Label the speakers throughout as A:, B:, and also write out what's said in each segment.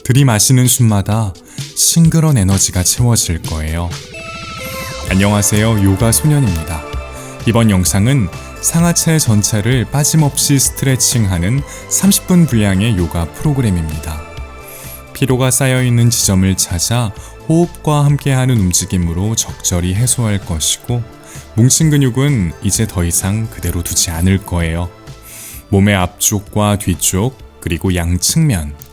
A: 들이마시는 숨마다 싱그런 에너지가 채워질 거예요. 안녕하세요. 요가 소년입니다. 이번 영상은 상하체 전체를 빠짐없이 스트레칭하는 30분 분량의 요가 프로그램입니다. 피로가 쌓여있는 지점을 찾아 호흡과 함께하는 움직임으로 적절히 해소할 것이고, 뭉친 근육은 이제 더 이상 그대로 두지 않을 거예요. 몸의 앞쪽과 뒤쪽, 그리고 양측면,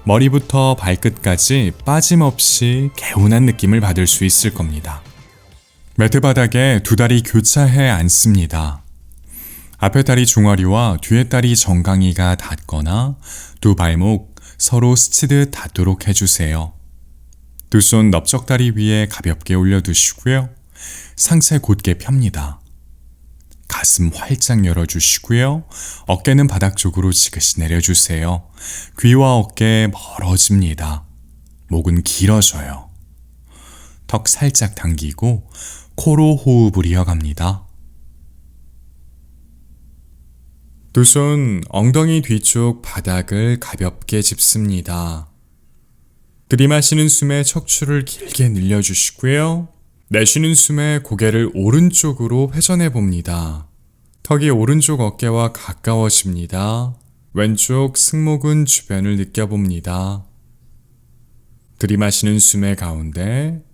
A: 머리부터 발끝까지 빠짐없이 개운한 느낌을 받을 수 있을 겁니다. 매트 바닥에 두 다리 교차해 앉습니다. 앞에 다리 종아리와 뒤에 다리 정강이가 닿거나 두 발목 서로 스치듯 닿도록 해주세요. 두 손 넓적다리 위에 가볍게 올려두시고요. 상체 곧게 펴니다. 가슴 활짝 열어주시고요. 어깨는 바닥 쪽으로 지그시 내려주세요. 귀와 어깨 멀어집니다. 목은 길어져요. 턱 살짝 당기고 코로 호흡을 이어갑니다. 두 손 엉덩이 뒤쪽 바닥을 가볍게 짚습니다. 들이마시는 숨에 척추를 길게 늘려주시고요. 내쉬는 숨에 고개를 오른쪽으로 회전해 봅니다. 턱이 오른쪽 어깨와 가까워집니다. 왼쪽 승모근 주변을 느껴봅니다. 들이마시는 숨의 가운데,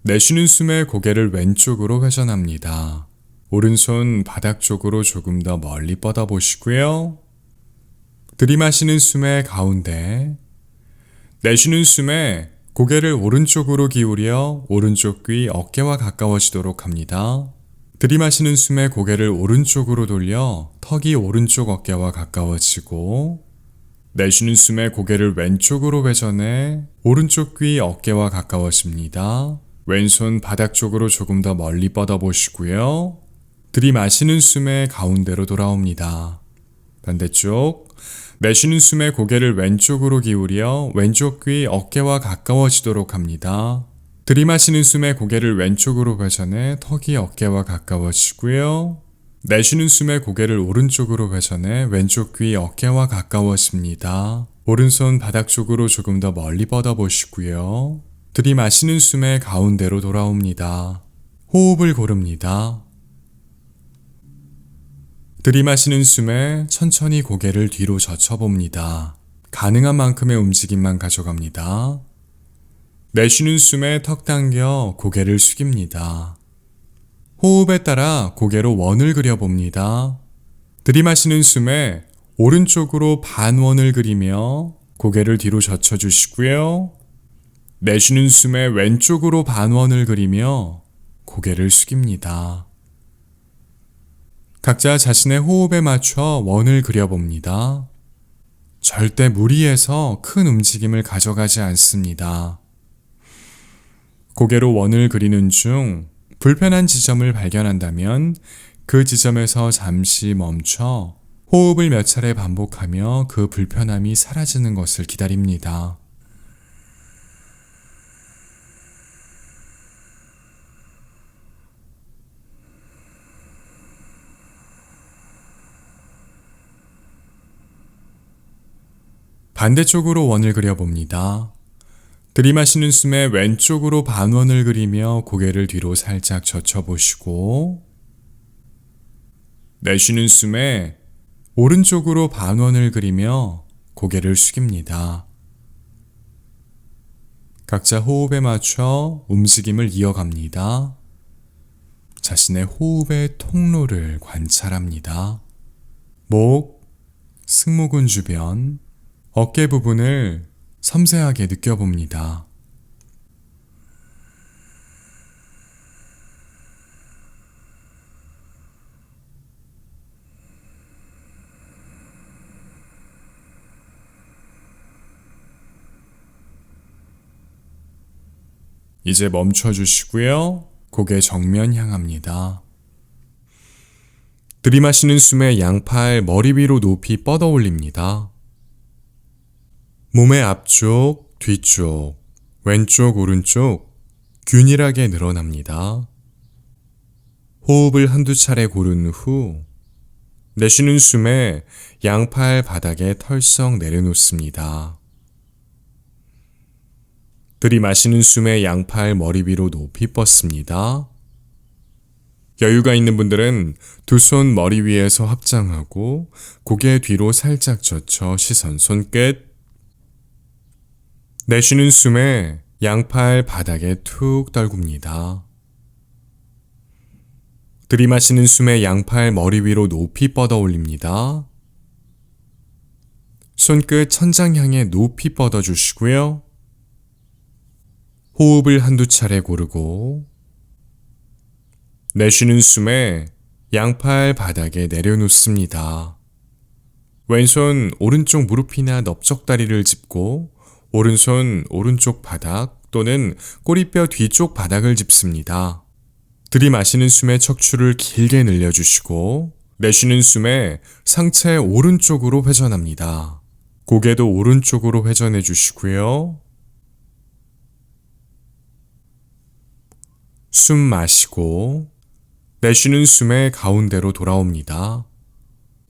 A: 내쉬는 숨에 고개를 왼쪽으로 회전합니다. 오른손 바닥 쪽으로 조금 더 멀리 뻗어보시고요. 들이마시는 숨의 가운데, 내쉬는 숨에 고개를 오른쪽으로 기울여 오른쪽 귀 어깨와 가까워지도록 합니다. 들이마시는 숨에 고개를 오른쪽으로 돌려 턱이 오른쪽 어깨와 가까워지고, 내쉬는 숨에 고개를 왼쪽으로 회전해 오른쪽 귀 어깨와 가까워집니다. 왼손 바닥 쪽으로 조금 더 멀리 뻗어보시고요. 들이마시는 숨에 가운데로 돌아옵니다. 반대쪽, 내쉬는 숨에 고개를 왼쪽으로 기울여 왼쪽 귀 어깨와 가까워지도록 합니다. 들이마시는 숨에 고개를 왼쪽으로 회전해 턱이 어깨와 가까워지고요. 내쉬는 숨에 고개를 오른쪽으로 회전해 왼쪽 귀 어깨와 가까워집니다. 오른손 바닥 쪽으로 조금 더 멀리 뻗어보시고요. 들이마시는 숨에 가운데로 돌아옵니다. 호흡을 고릅니다. 들이마시는 숨에 천천히 고개를 뒤로 젖혀봅니다. 가능한 만큼의 움직임만 가져갑니다. 내쉬는 숨에 턱 당겨 고개를 숙입니다. 호흡에 따라 고개로 원을 그려봅니다. 들이마시는 숨에 오른쪽으로 반원을 그리며 고개를 뒤로 젖혀주시고요. 내쉬는 숨에 왼쪽으로 반원을 그리며 고개를 숙입니다. 각자 자신의 호흡에 맞춰 원을 그려봅니다. 절대 무리해서 큰 움직임을 가져가지 않습니다. 고개로 원을 그리는 중 불편한 지점을 발견한다면 그 지점에서 잠시 멈춰 호흡을 몇 차례 반복하며 그 불편함이 사라지는 것을 기다립니다. 반대쪽으로 원을 그려봅니다. 들이마시는 숨에 왼쪽으로 반원을 그리며 고개를 뒤로 살짝 젖혀보시고, 내쉬는 숨에 오른쪽으로 반원을 그리며 고개를 숙입니다. 각자 호흡에 맞춰 움직임을 이어갑니다. 자신의 호흡의 통로를 관찰합니다. 목, 승모근 주변, 어깨 부분을 섬세하게 느껴봅니다. 이제 멈춰주시고요. 고개 정면 향합니다. 들이마시는 숨에 양팔 머리 위로 높이 뻗어 올립니다. 몸의 앞쪽, 뒤쪽, 왼쪽, 오른쪽 균일하게 늘어납니다. 호흡을 한두 차례 고른 후 내쉬는 숨에 양팔 바닥에 털썩 내려놓습니다. 들이마시는 숨에 양팔 머리 위로 높이 뻗습니다. 여유가 있는 분들은 두 손 머리 위에서 합장하고 고개 뒤로 살짝 젖혀 시선 손끝. 내쉬는 숨에 양팔 바닥에 툭 떨굽니다. 들이마시는 숨에 양팔 머리 위로 높이 뻗어 올립니다. 손끝 천장 향해 높이 뻗어 주시고요. 호흡을 한두 차례 고르고 내쉬는 숨에 양팔 바닥에 내려놓습니다. 왼손 오른쪽 무릎이나 넓적다리를 짚고 오른손 오른쪽 바닥 또는 꼬리뼈 뒤쪽 바닥을 짚습니다. 들이마시는 숨에 척추를 길게 늘려주시고 내쉬는 숨에 상체 오른쪽으로 회전합니다. 고개도 오른쪽으로 회전해 주시고요. 숨 마시고 내쉬는 숨에 가운데로 돌아옵니다.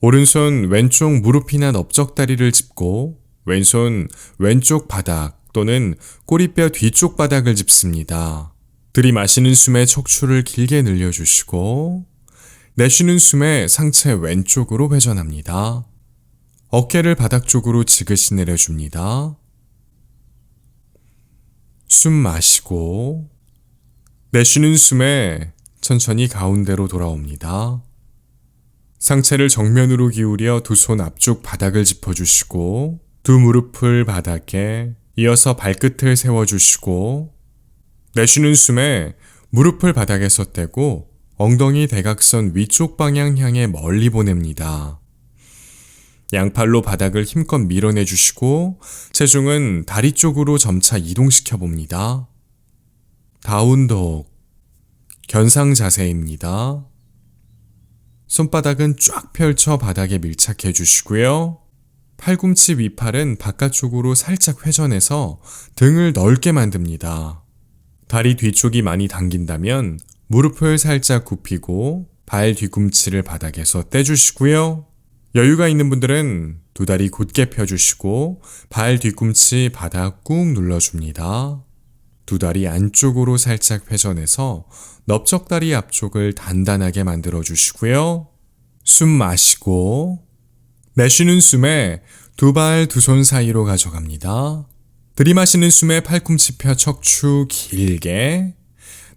A: 오른손 왼쪽 무릎이나 넓적다리를 짚고 왼손 왼쪽 바닥 또는 꼬리뼈 뒤쪽 바닥을 짚습니다. 들이마시는 숨에 척추를 길게 늘려주시고 내쉬는 숨에 상체 왼쪽으로 회전합니다. 어깨를 바닥 쪽으로 지그시 내려줍니다. 숨 마시고 내쉬는 숨에 천천히 가운데로 돌아옵니다. 상체를 정면으로 기울여 두 손 앞쪽 바닥을 짚어주시고 두 무릎을 바닥에 이어서 발끝을 세워주시고 내쉬는 숨에 무릎을 바닥에서 떼고 엉덩이 대각선 위쪽 방향 향해 멀리 보냅니다. 양팔로 바닥을 힘껏 밀어내주시고 체중은 다리 쪽으로 점차 이동시켜 봅니다. 다운독, 견상 자세입니다. 손바닥은 쫙 펼쳐 바닥에 밀착해 주시고요. 팔꿈치 위팔은 바깥쪽으로 살짝 회전해서 등을 넓게 만듭니다. 다리 뒤쪽이 많이 당긴다면 무릎을 살짝 굽히고 발 뒤꿈치를 바닥에서 떼주시고요. 여유가 있는 분들은 두 다리 곧게 펴주시고 발 뒤꿈치 바닥 꾹 눌러줍니다. 두 다리 안쪽으로 살짝 회전해서 넓적다리 앞쪽을 단단하게 만들어 주시고요. 숨 마시고 내쉬는 숨에 두 발 두 손 사이로 가져갑니다. 들이마시는 숨에 팔꿈치 펴 척추 길게,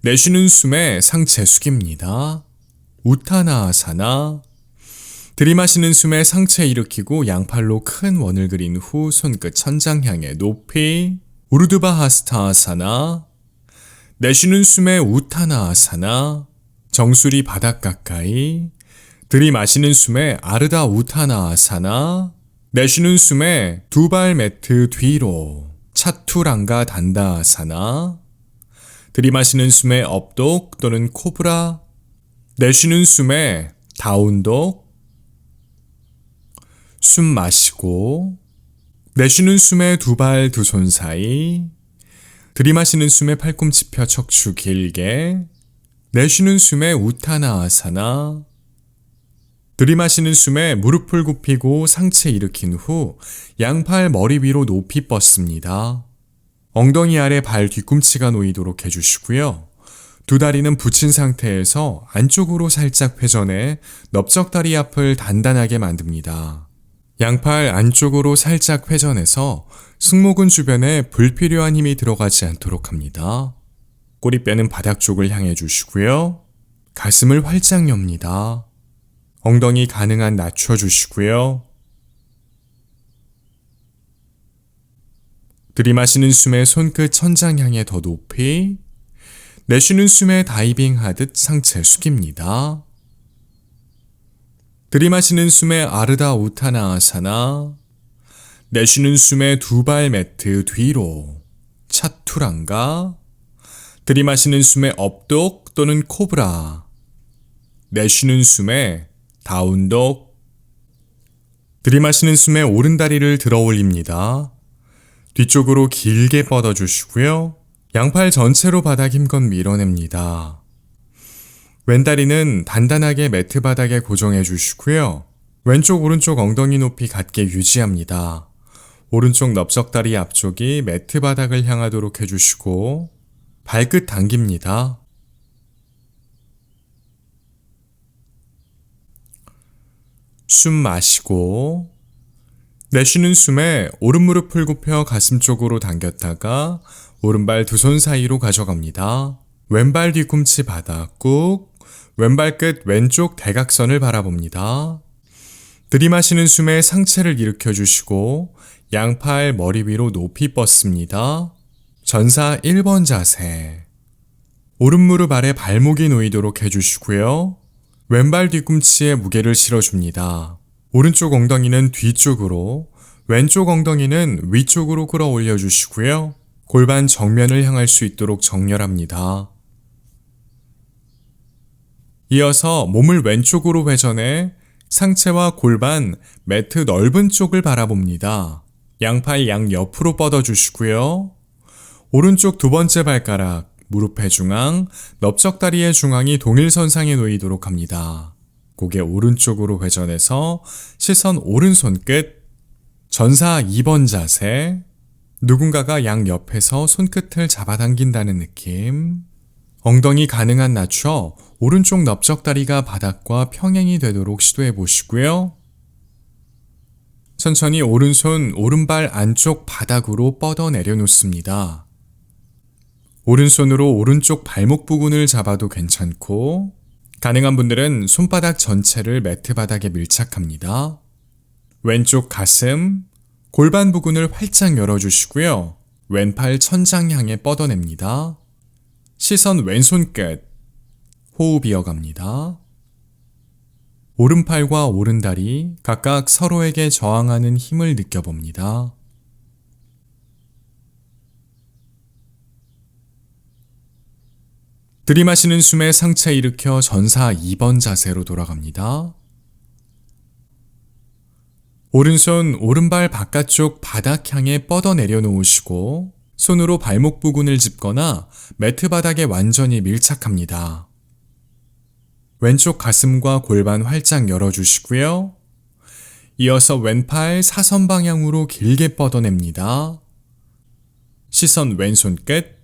A: 내쉬는 숨에 상체 숙입니다. 우타나아사나. 들이마시는 숨에 상체 일으키고 양팔로 큰 원을 그린 후 손끝 천장 향해 높이. 우르드바하스타아사나. 내쉬는 숨에 우타나아사나. 정수리 바닥 가까이. 들이마시는 숨에 아르다 우타나아사나. 내쉬는 숨에 두 발 매트 뒤로. 차투랑가 단다아사나. 들이마시는 숨에 업독 또는 코브라. 내쉬는 숨에 다운독. 숨 마시고 내쉬는 숨에 두 발 두 손 사이. 들이마시는 숨에 팔꿈치 펴 척추 길게. 내쉬는 숨에 우타나아사나. 들이마시는 숨에 무릎을 굽히고 상체 일으킨 후 양팔 머리 위로 높이 뻗습니다. 엉덩이 아래 발 뒤꿈치가 놓이도록 해주시고요. 두 다리는 붙인 상태에서 안쪽으로 살짝 회전해 넓적다리 앞을 단단하게 만듭니다. 양팔 안쪽으로 살짝 회전해서 승모근 주변에 불필요한 힘이 들어가지 않도록 합니다. 꼬리뼈는 바닥 쪽을 향해 주시고요. 가슴을 활짝 엽니다. 엉덩이 가능한 낮춰주시고요. 들이마시는 숨에 손끝 천장 향해 더 높이. 내쉬는 숨에 다이빙 하듯 상체 숙입니다. 들이마시는 숨에 아르다 우타나아사나. 내쉬는 숨에 두 발 매트 뒤로. 차투랑가. 들이마시는 숨에 업독 또는 코브라. 내쉬는 숨에 다운독. 들이마시는 숨에 오른다리를 들어 올립니다. 뒤쪽으로 길게 뻗어주시고요. 양팔 전체로 바닥 힘껏 밀어냅니다. 왼다리는 단단하게 매트 바닥에 고정해 주시고요. 왼쪽 오른쪽 엉덩이 높이 같게 유지합니다. 오른쪽 넓적다리 앞쪽이 매트 바닥을 향하도록 해주시고 발끝 당깁니다. 숨 마시고 내쉬는 숨에 오른무릎 풀 굽혀 가슴 쪽으로 당겼다가 오른발 두 손 사이로 가져갑니다. 왼발 뒤꿈치 바닥 꾹, 왼발 끝 왼쪽 대각선을 바라봅니다. 들이마시는 숨에 상체를 일으켜 주시고 양팔 머리 위로 높이 뻗습니다. 전사 1번 자세. 오른무릎 아래 발목이 놓이도록 해주시고요. 왼발 뒤꿈치에 무게를 실어줍니다. 오른쪽 엉덩이는 뒤쪽으로, 왼쪽 엉덩이는 위쪽으로 끌어올려 주시고요. 골반 정면을 향할 수 있도록 정렬합니다. 이어서 몸을 왼쪽으로 회전해 상체와 골반, 매트 넓은 쪽을 바라봅니다. 양팔 양옆으로 뻗어주시고요. 오른쪽 두 번째 발가락, 무릎의 중앙, 넓적다리의 중앙이 동일선상에 놓이도록 합니다. 고개 오른쪽으로 회전해서 시선 오른손 끝, 전사 2번 자세, 누군가가 양옆에서 손끝을 잡아당긴다는 느낌. 엉덩이 가능한 낮춰 오른쪽 넓적다리가 바닥과 평행이 되도록 시도해 보시고요. 천천히 오른손, 오른발 안쪽 바닥으로 뻗어 내려놓습니다. 오른손으로 오른쪽 발목 부근을 잡아도 괜찮고, 가능한 분들은 손바닥 전체를 매트 바닥에 밀착합니다. 왼쪽 가슴, 골반 부근을 활짝 열어주시고요. 왼팔 천장 향해 뻗어냅니다. 시선 왼손 끝, 호흡 이어갑니다. 오른팔과 오른다리 각각 서로에게 저항하는 힘을 느껴봅니다. 들이마시는 숨에 상체 일으켜 전사 2번 자세로 돌아갑니다. 오른손, 오른발 바깥쪽 바닥 향해 뻗어 내려놓으시고 손으로 발목 부근을 짚거나 매트 바닥에 완전히 밀착합니다. 왼쪽 가슴과 골반 활짝 열어주시고요. 이어서 왼팔 사선 방향으로 길게 뻗어냅니다. 시선 왼손 끝,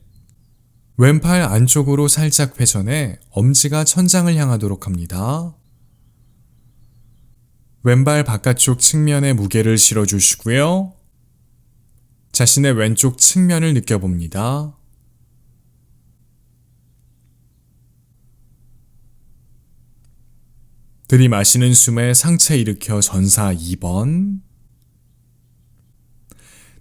A: 왼팔 안쪽으로 살짝 회전해 엄지가 천장을 향하도록 합니다. 왼발 바깥쪽 측면에 무게를 실어주시고요. 자신의 왼쪽 측면을 느껴봅니다. 들이마시는 숨에 상체 일으켜 전사 2번.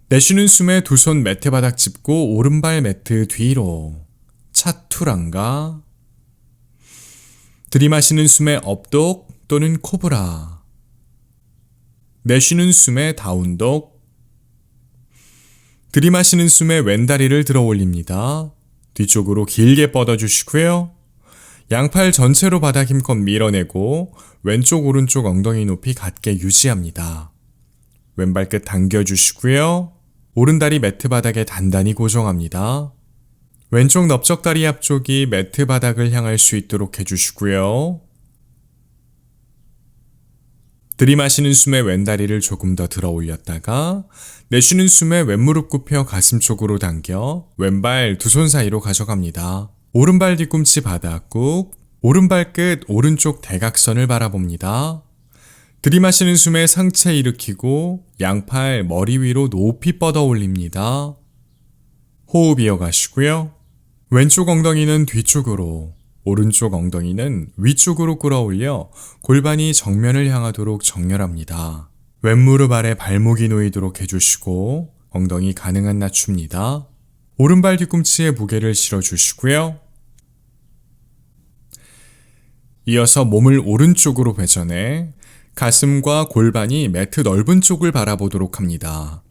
A: 내쉬는 숨에 두 손 매트 바닥 짚고 오른발 매트 뒤로. 차투랑가. 들이마시는 숨에 업독 또는 코브라. 내쉬는 숨에 다운독. 들이마시는 숨에 왼다리를 들어 올립니다. 뒤쪽으로 길게 뻗어주시고요. 양팔 전체로 바닥 힘껏 밀어내고 왼쪽 오른쪽 엉덩이 높이 같게 유지합니다. 왼발끝 당겨주시고요. 오른다리 매트 바닥에 단단히 고정합니다. 왼쪽 넓적다리 앞쪽이 매트 바닥을 향할 수 있도록 해주시고요. 들이마시는 숨에 왼다리를 조금 더 들어 올렸다가 내쉬는 숨에 왼무릎 굽혀 가슴 쪽으로 당겨 왼발 두 손 사이로 가져갑니다. 오른발 뒤꿈치 바닥 꾹, 오른발 끝 오른쪽 대각선을 바라봅니다. 들이마시는 숨에 상체 일으키고 양팔 머리 위로 높이 뻗어 올립니다. 호흡 이어가시고요. 왼쪽 엉덩이는 뒤쪽으로, 오른쪽 엉덩이는 위쪽으로 끌어올려 골반이 정면을 향하도록 정렬합니다. 왼무릎 아래 발목이 놓이도록 해주시고 엉덩이 가능한 낮춥니다. 오른발 뒤꿈치에 무게를 실어주시고요. 이어서 몸을 오른쪽으로 회전해 가슴과 골반이 매트 넓은 쪽을 바라보도록 합니다.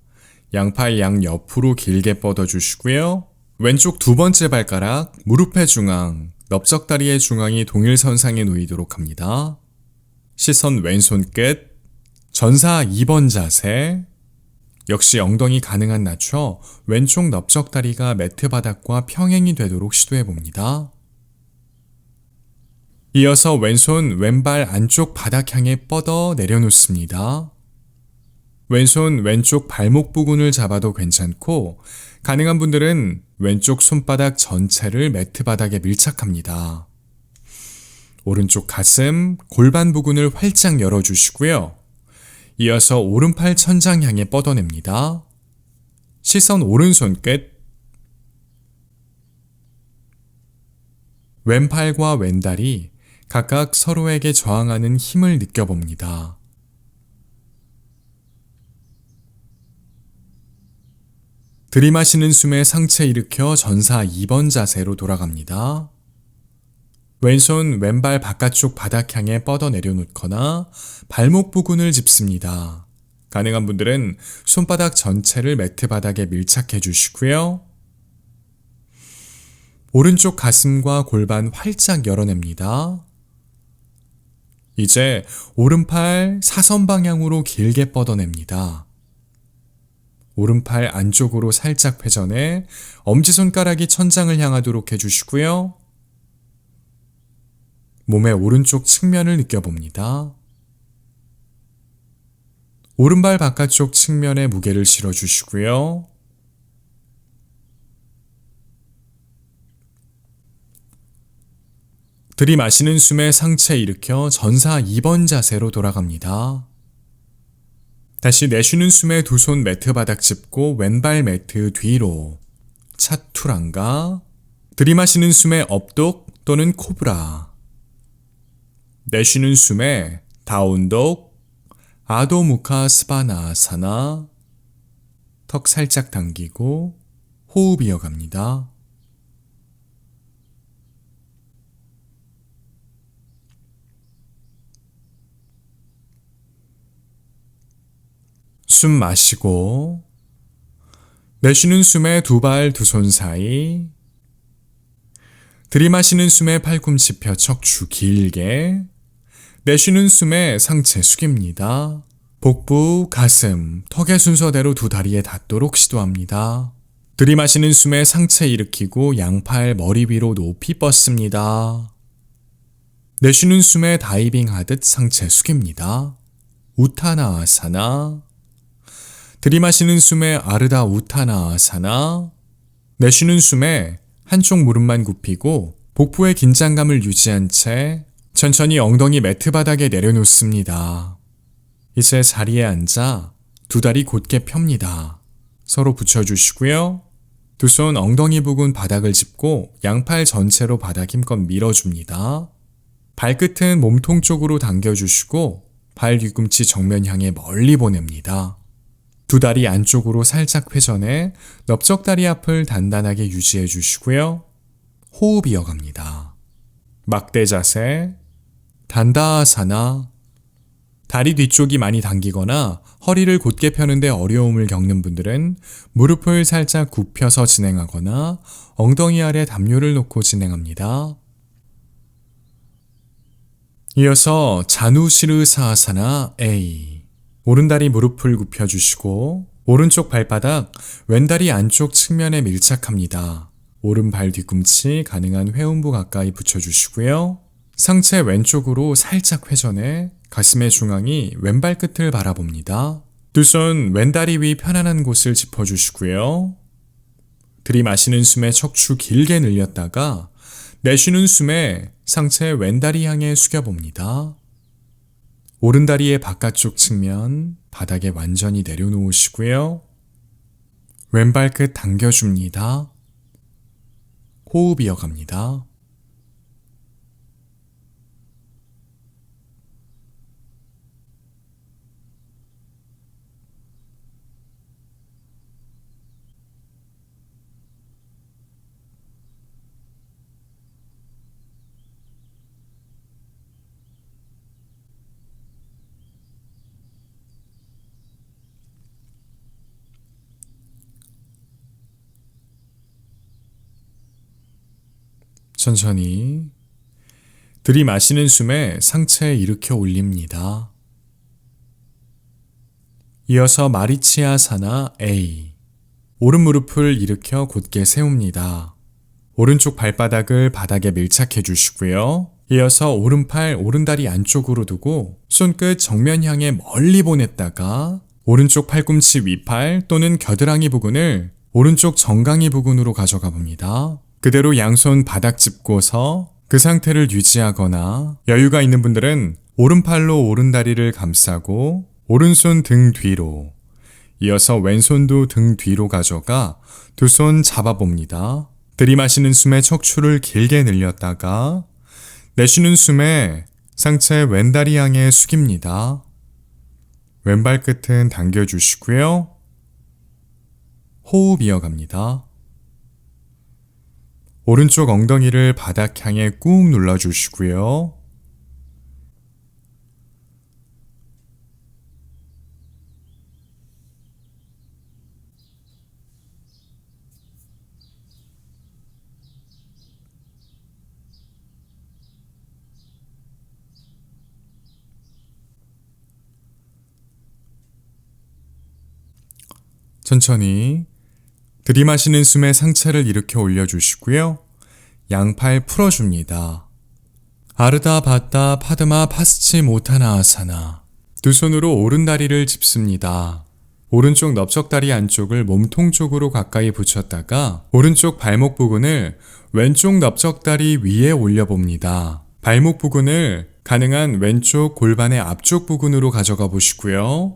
A: 양팔 양옆으로 길게 뻗어주시고요. 왼쪽 두 번째 발가락, 무릎의 중앙, 넓적다리의 중앙이 동일선상에 놓이도록 합니다. 시선 왼손 끝, 전사 2번 자세. 역시 엉덩이 가능한 낮춰 왼쪽 넓적다리가 매트 바닥과 평행이 되도록 시도해봅니다. 이어서 왼손 왼발 안쪽 바닥 향해 뻗어 내려놓습니다. 왼손 왼쪽 발목 부근을 잡아도 괜찮고, 가능한 분들은 왼쪽 손바닥 전체를 매트 바닥에 밀착합니다. 오른쪽 가슴, 골반 부근을 활짝 열어주시고요. 이어서 오른팔 천장 향해 뻗어냅니다. 시선 오른손 끝. 왼팔과 왼다리 각각 서로에게 저항하는 힘을 느껴봅니다. 들이마시는 숨에 상체 일으켜 전사 2번 자세로 돌아갑니다. 왼손 왼발 바깥쪽 바닥 향해 뻗어 내려놓거나 발목 부근을 짚습니다. 가능한 분들은 손바닥 전체를 매트 바닥에 밀착해 주시고요. 오른쪽 가슴과 골반 활짝 열어냅니다. 이제 오른팔 사선 방향으로 길게 뻗어냅니다. 오른팔 안쪽으로 살짝 회전해 엄지손가락이 천장을 향하도록 해주시고요. 몸의 오른쪽 측면을 느껴봅니다. 오른발 바깥쪽 측면에 무게를 실어주시고요. 들이마시는 숨에 상체 일으켜 전사 2번 자세로 돌아갑니다. 다시 내쉬는 숨에 두 손 매트 바닥 짚고 왼발 매트 뒤로 차투랑가. 들이마시는 숨에 업독 또는 코브라. 내쉬는 숨에 다운독, 아도무카 스바나아사나. 턱 살짝 당기고 호흡 이어갑니다. 숨 마시고 내쉬는 숨에 두 발 두 손 사이. 들이마시는 숨에 팔꿈치 펴 척추 길게. 내쉬는 숨에 상체 숙입니다. 복부, 가슴, 턱의 순서대로 두 다리에 닿도록 시도합니다. 들이마시는 숨에 상체 일으키고 양팔 머리 위로 높이 뻗습니다. 내쉬는 숨에 다이빙 하듯 상체 숙입니다. 우타나아사나. 들이마시는 숨에 아르다 우타나아사나. 내쉬는 숨에 한쪽 무릎만 굽히고 복부의 긴장감을 유지한 채 천천히 엉덩이 매트 바닥에 내려놓습니다. 이제 자리에 앉아 두 다리 곧게 펴니다. 서로 붙여주시고요. 두 손 엉덩이 부근 바닥을 짚고 양팔 전체로 바닥 힘껏 밀어줍니다. 발끝은 몸통 쪽으로 당겨주시고 발 뒤꿈치 정면 향해 멀리 보냅니다. 두 다리 안쪽으로 살짝 회전해 넓적다리 앞을 단단하게 유지해 주시고요. 호흡 이어갑니다. 막대 자세, 단다아사나. 다리 뒤쪽이 많이 당기거나 허리를 곧게 펴는데 어려움을 겪는 분들은 무릎을 살짝 굽혀서 진행하거나 엉덩이 아래 담요를 놓고 진행합니다. 이어서 자누시르사아사나 A. 오른다리 무릎을 굽혀주시고 오른쪽 발바닥 왼다리 안쪽 측면에 밀착합니다. 오른발 뒤꿈치 가능한 회음부 가까이 붙여주시고요. 상체 왼쪽으로 살짝 회전해 가슴의 중앙이 왼발 끝을 바라봅니다. 두 손 왼다리 위 편안한 곳을 짚어주시고요. 들이마시는 숨에 척추 길게 늘렸다가 내쉬는 숨에 상체 왼다리 향해 숙여봅니다. 오른다리의 바깥쪽 측면 바닥에 완전히 내려놓으시고요. 왼발 끝 당겨줍니다. 호흡 이어갑니다. 천천히 들이마시는 숨에 상체 일으켜 올립니다. 이어서 마리치아사나 A. 오른 무릎을 일으켜 곧게 세웁니다. 오른쪽 발바닥을 바닥에 밀착해 주시고요. 이어서 오른팔 오른다리 안쪽으로 두고 손끝 정면 향해 멀리 보냈다가 오른쪽 팔꿈치 위팔 또는 겨드랑이 부근을 오른쪽 정강이 부근으로 가져가 봅니다. 그대로 양손 바닥 짚고서 그 상태를 유지하거나 여유가 있는 분들은 오른팔로 오른다리를 감싸고 오른손 등 뒤로, 이어서 왼손도 등 뒤로 가져가 두 손 잡아봅니다. 들이마시는 숨에 척추를 길게 늘렸다가 내쉬는 숨에 상체 왼다리 향해 숙입니다. 왼발 끝은 당겨주시고요. 호흡 이어갑니다. 오른쪽 엉덩이를 바닥 향해 꾹 눌러주시고요. 천천히 들이마시는 숨에 상체를 일으켜 올려주시고요. 양팔 풀어줍니다. 아르다 바다 파드마 파스치 모타나아사나. 두 손으로 오른다리를 짚습니다. 오른쪽 넓적다리 안쪽을 몸통 쪽으로 가까이 붙였다가 오른쪽 발목 부근을 왼쪽 넓적다리 위에 올려봅니다. 발목 부근을 가능한 왼쪽 골반의 앞쪽 부근으로 가져가 보시고요.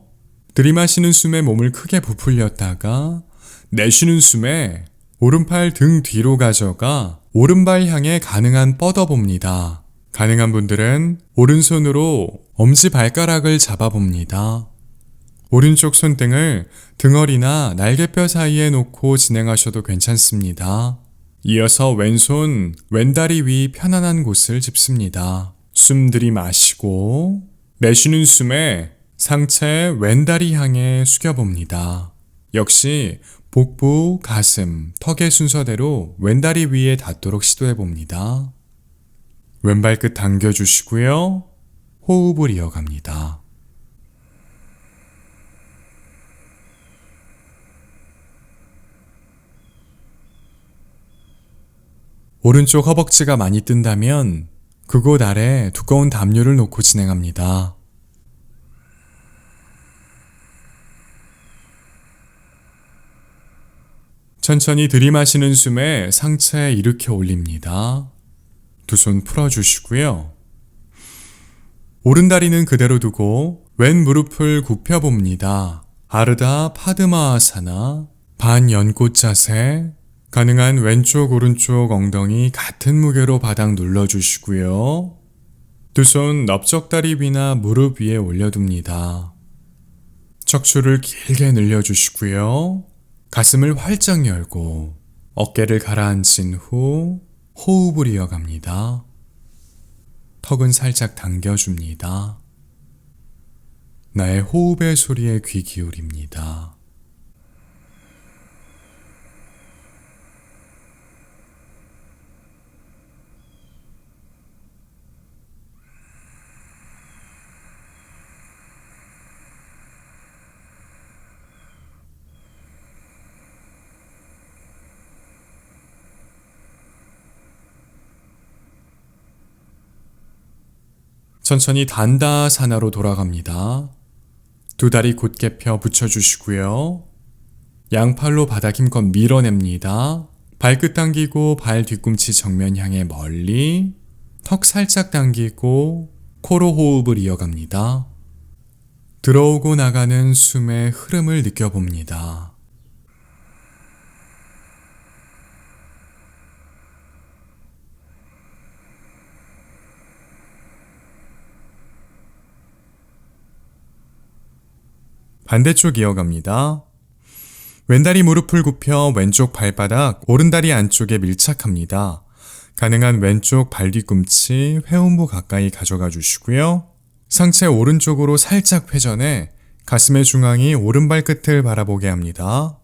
A: 들이마시는 숨에 몸을 크게 부풀렸다가 내쉬는 숨에 오른팔 등 뒤로 가져가 오른발 향해 가능한 뻗어봅니다. 가능한 분들은 오른손으로 엄지발가락을 잡아봅니다. 오른쪽 손등을 등허리나 날개뼈 사이에 놓고 진행하셔도 괜찮습니다. 이어서 왼손, 왼다리 위 편안한 곳을 짚습니다. 숨 들이마시고 내쉬는 숨에 상체 왼다리 향해 숙여봅니다. 역시 복부, 가슴, 턱의 순서대로 왼다리 위에 닿도록 시도해봅니다. 왼발 끝 당겨주시고요. 호흡을 이어갑니다. 오른쪽 허벅지가 많이 뜬다면 그곳 아래 두꺼운 담요를 놓고 진행합니다. 천천히 들이마시는 숨에 상체 일으켜 올립니다. 두 손 풀어주시고요. 오른다리는 그대로 두고 왼 무릎을 굽혀봅니다. 아르다 파드마아사나 반연꽃 자세. 가능한 왼쪽 오른쪽 엉덩이 같은 무게로 바닥 눌러주시고요. 두 손 넓적다리 위나 무릎 위에 올려둡니다. 척추를 길게 늘려주시고요. 가슴을 활짝 열고 어깨를 가라앉힌 후 호흡을 이어갑니다. 턱은 살짝 당겨줍니다. 나의 호흡의 소리에 귀 기울입니다. 천천히 단다사나로 돌아갑니다. 두 다리 곧게 펴 붙여주시고요. 양팔로 바닥 힘껏 밀어냅니다. 발끝 당기고 발 뒤꿈치 정면 향해 멀리, 턱 살짝 당기고 코로 호흡을 이어갑니다. 들어오고 나가는 숨의 흐름을 느껴봅니다. 반대쪽 이어갑니다. 왼다리 무릎을 굽혀 왼쪽 발바닥, 오른다리 안쪽에 밀착합니다. 가능한 왼쪽 발 뒤꿈치, 회음부 가까이 가져가 주시고요. 상체 오른쪽으로 살짝 회전해 가슴의 중앙이 오른발 끝을 바라보게 합니다.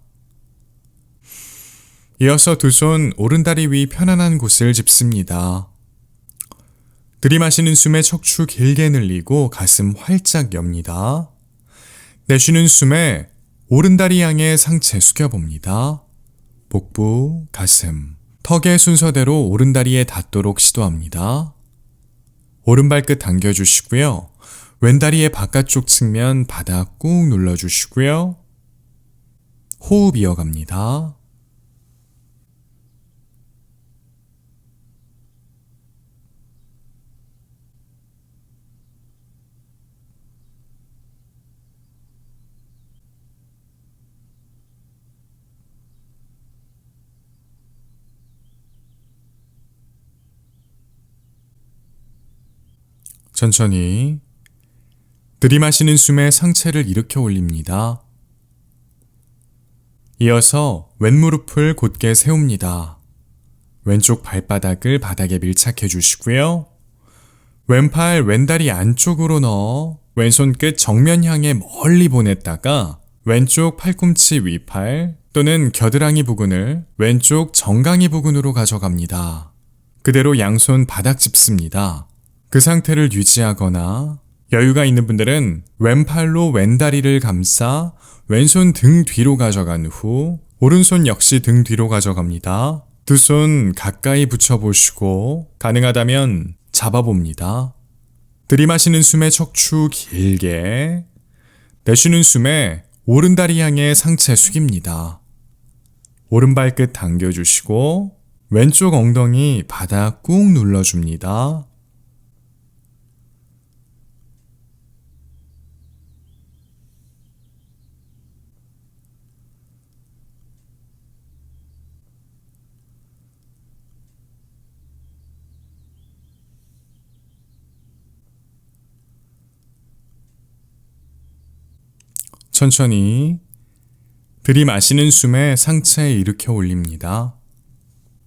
A: 이어서 두 손 오른다리 위 편안한 곳을 짚습니다. 들이마시는 숨에 척추 길게 늘리고 가슴 활짝 엽니다. 내쉬는 숨에 오른다리 향해 상체 숙여봅니다. 복부, 가슴, 턱의 순서대로 오른다리에 닿도록 시도합니다. 오른발끝 당겨주시고요. 왼다리의 바깥쪽 측면 바닥 꾹 눌러주시고요. 호흡 이어갑니다. 천천히 들이마시는 숨에 상체를 일으켜 올립니다. 이어서 왼무릎을 곧게 세웁니다. 왼쪽 발바닥을 바닥에 밀착해 주시고요. 왼팔 왼다리 안쪽으로 넣어 왼손 끝 정면 향해 멀리 보냈다가 왼쪽 팔꿈치 위팔 또는 겨드랑이 부근을 왼쪽 정강이 부근으로 가져갑니다. 그대로 양손 바닥 짚습니다. 그 상태를 유지하거나 여유가 있는 분들은 왼팔로 왼다리를 감싸 왼손 등 뒤로 가져간 후 오른손 역시 등 뒤로 가져갑니다. 두 손 가까이 붙여보시고 가능하다면 잡아봅니다. 들이마시는 숨에 척추 길게, 내쉬는 숨에 오른다리 향해 상체 숙입니다. 오른발끝 당겨주시고 왼쪽 엉덩이 바닥 꾹 눌러줍니다. 천천히 들이마시는 숨에 상체 일으켜 올립니다.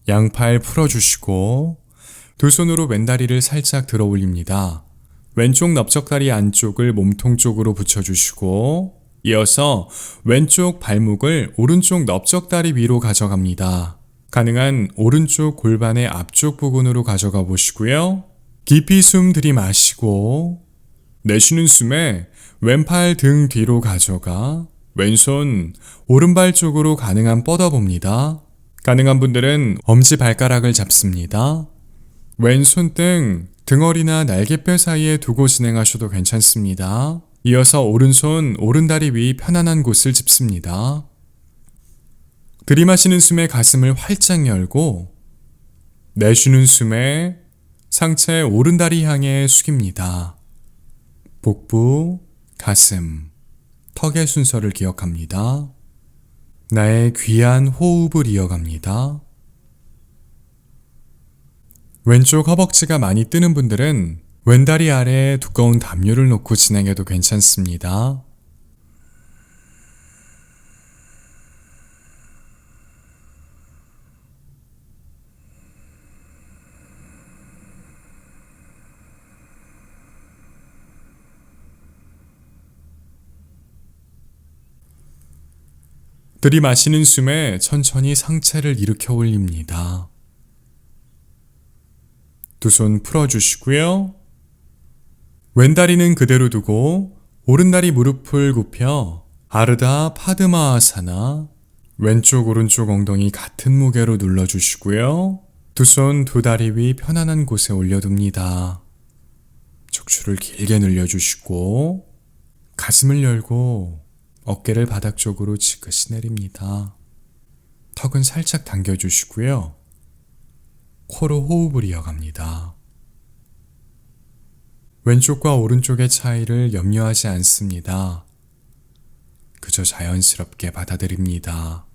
A: 양팔 풀어주시고 두 손으로 왼다리를 살짝 들어 올립니다. 왼쪽 넓적다리 안쪽을 몸통 쪽으로 붙여주시고 이어서 왼쪽 발목을 오른쪽 넓적다리 위로 가져갑니다. 가능한 오른쪽 골반의 앞쪽 부분으로 가져가 보시고요. 깊이 숨 들이마시고 내쉬는 숨에 왼팔 등 뒤로 가져가 왼손 오른발 쪽으로 가능한 뻗어봅니다. 가능한 분들은 엄지발가락을 잡습니다. 왼손 등 등허리나 날개뼈 사이에 두고 진행하셔도 괜찮습니다. 이어서 오른손 오른다리 위 편안한 곳을 짚습니다. 들이마시는 숨에 가슴을 활짝 열고 내쉬는 숨에 상체 오른다리 향해 숙입니다. 복부, 가슴, 턱의 순서를 기억합니다. 나의 귀한 호흡을 이어갑니다. 왼쪽 허벅지가 많이 뜨는 분들은 왼다리 아래에 두꺼운 담요를 놓고 진행해도 괜찮습니다. 들이마시는 숨에 천천히 상체를 일으켜 올립니다. 두 손 풀어주시고요. 왼다리는 그대로 두고 오른다리 무릎을 굽혀 아르다 파드마아사나, 왼쪽 오른쪽 엉덩이 같은 무게로 눌러주시고요. 두 손 두 다리 위 편안한 곳에 올려둡니다. 척추를 길게 늘려주시고 가슴을 열고 어깨를 바닥 쪽으로 지그시 내립니다. 턱은 살짝 당겨주시고요. 코로 호흡을 이어갑니다. 왼쪽과 오른쪽의 차이를 염려하지 않습니다. 그저 자연스럽게 받아들입니다.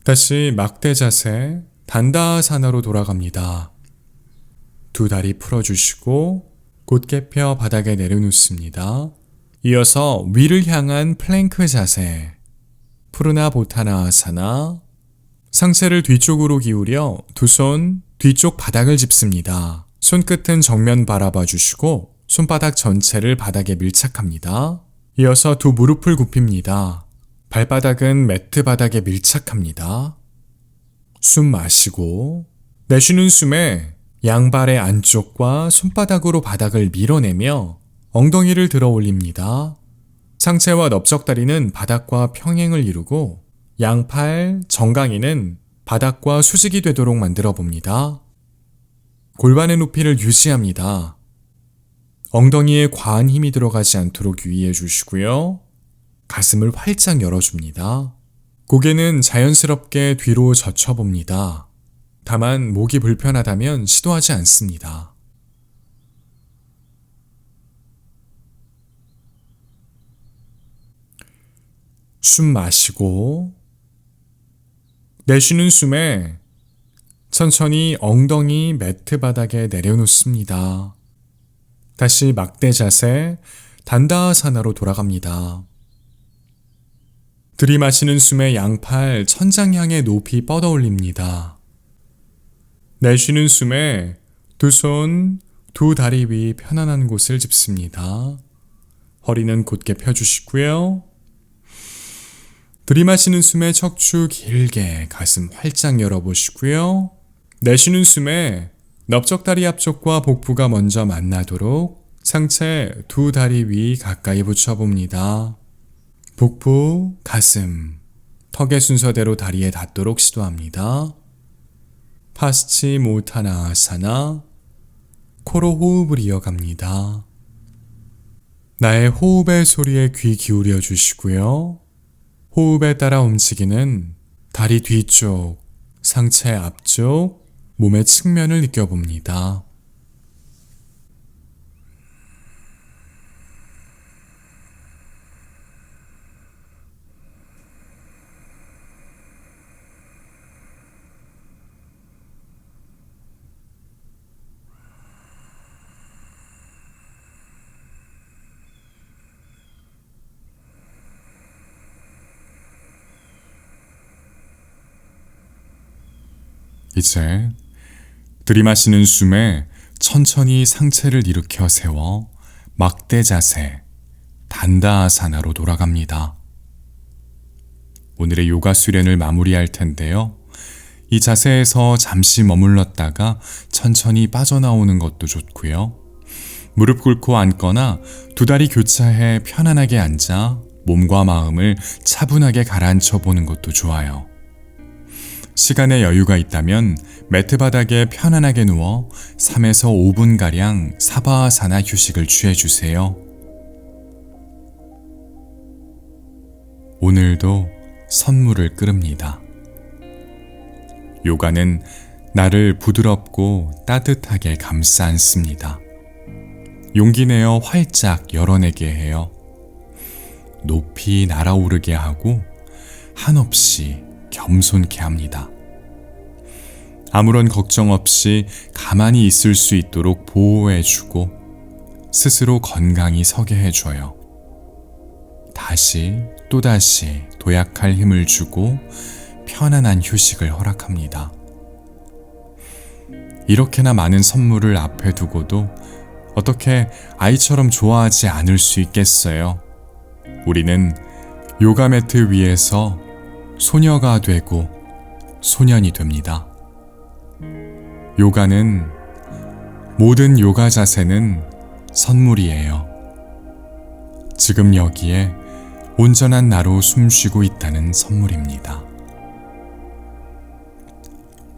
A: 다시 막대 자세, 단다아사나로 돌아갑니다. 두 다리 풀어주시고 곧게 펴 바닥에 내려놓습니다. 이어서 위를 향한 플랭크 자세, 푸르나보타나아사나, 상체를 뒤쪽으로 기울여 두 손 뒤쪽 바닥을 짚습니다. 손끝은 정면 바라봐 주시고 손바닥 전체를 바닥에 밀착합니다. 이어서 두 무릎을 굽힙니다. 발바닥은 매트 바닥에 밀착합니다. 숨 마시고 내쉬는 숨에 양발의 안쪽과 손바닥으로 바닥을 밀어내며 엉덩이를 들어 올립니다. 상체와 넓적다리는 바닥과 평행을 이루고 양팔, 정강이는 바닥과 수직이 되도록 만들어 봅니다. 골반의 높이를 유지합니다. 엉덩이에 과한 힘이 들어가지 않도록 유의해 주시고요. 가슴을 활짝 열어줍니다. 고개는 자연스럽게 뒤로 젖혀봅니다. 다만 목이 불편하다면 시도하지 않습니다. 숨 마시고 내쉬는 숨에 천천히 엉덩이 매트 바닥에 내려놓습니다. 다시 막대 자세, 단다하사나로 돌아갑니다. 들이마시는 숨에 양팔 천장 향해 높이 뻗어 올립니다. 내쉬는 숨에 두 손, 두 다리 위 편안한 곳을 짚습니다. 허리는 곧게 펴주시고요. 들이마시는 숨에 척추 길게 가슴 활짝 열어보시고요. 내쉬는 숨에 넓적다리 앞쪽과 복부가 먼저 만나도록 상체 두 다리 위 가까이 붙여봅니다. 복부, 가슴, 턱의 순서대로 다리에 닿도록 시도합니다. 파스치모타나아사나, 코로 호흡을 이어갑니다. 나의 호흡의 소리에 귀 기울여 주시고요. 호흡에 따라 움직이는 다리 뒤쪽, 상체 앞쪽, 몸의 측면을 느껴봅니다. 이제 들이마시는 숨에 천천히 상체를 일으켜 세워 막대 자세, 단다아사나로 돌아갑니다. 오늘의 요가 수련을 마무리할 텐데요. 이 자세에서 잠시 머물렀다가 천천히 빠져나오는 것도 좋고요. 무릎 꿇고 앉거나 두 다리 교차해 편안하게 앉아 몸과 마음을 차분하게 가라앉혀 보는 것도 좋아요. 시간에 여유가 있다면 매트 바닥에 편안하게 누워 3에서 5분가량 사바아사나 휴식을 취해주세요. 오늘도 선물을 끓입니다. 요가는 나를 부드럽고 따뜻하게 감싸 안습니다. 용기 내어 활짝 열어내게 해요. 높이 날아오르게 하고 한없이 겸손케 합니다. 아무런 걱정 없이 가만히 있을 수 있도록 보호해주고 스스로 건강히 서게 해줘요. 다시 또다시 도약할 힘을 주고 편안한 휴식을 허락합니다. 이렇게나 많은 선물을 앞에 두고도 어떻게 아이처럼 좋아하지 않을 수 있겠어요? 우리는 요가 매트 위에서 소녀가 되고 소년이 됩니다. 요가는, 모든 요가 자세는 선물이에요. 지금 여기에 온전한 나로 숨쉬고 있다는 선물입니다.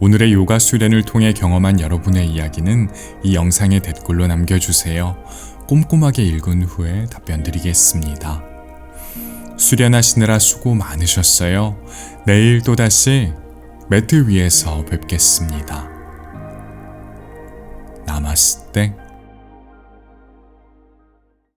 A: 오늘의 요가 수련을 통해 경험한 여러분의 이야기는 이 영상의 댓글로 남겨주세요. 꼼꼼하게 읽은 후에 답변 드리겠습니다. 수련하시느라 수고 많으셨어요. 내일 또다시 매트 위에서 뵙겠습니다. 나마스테.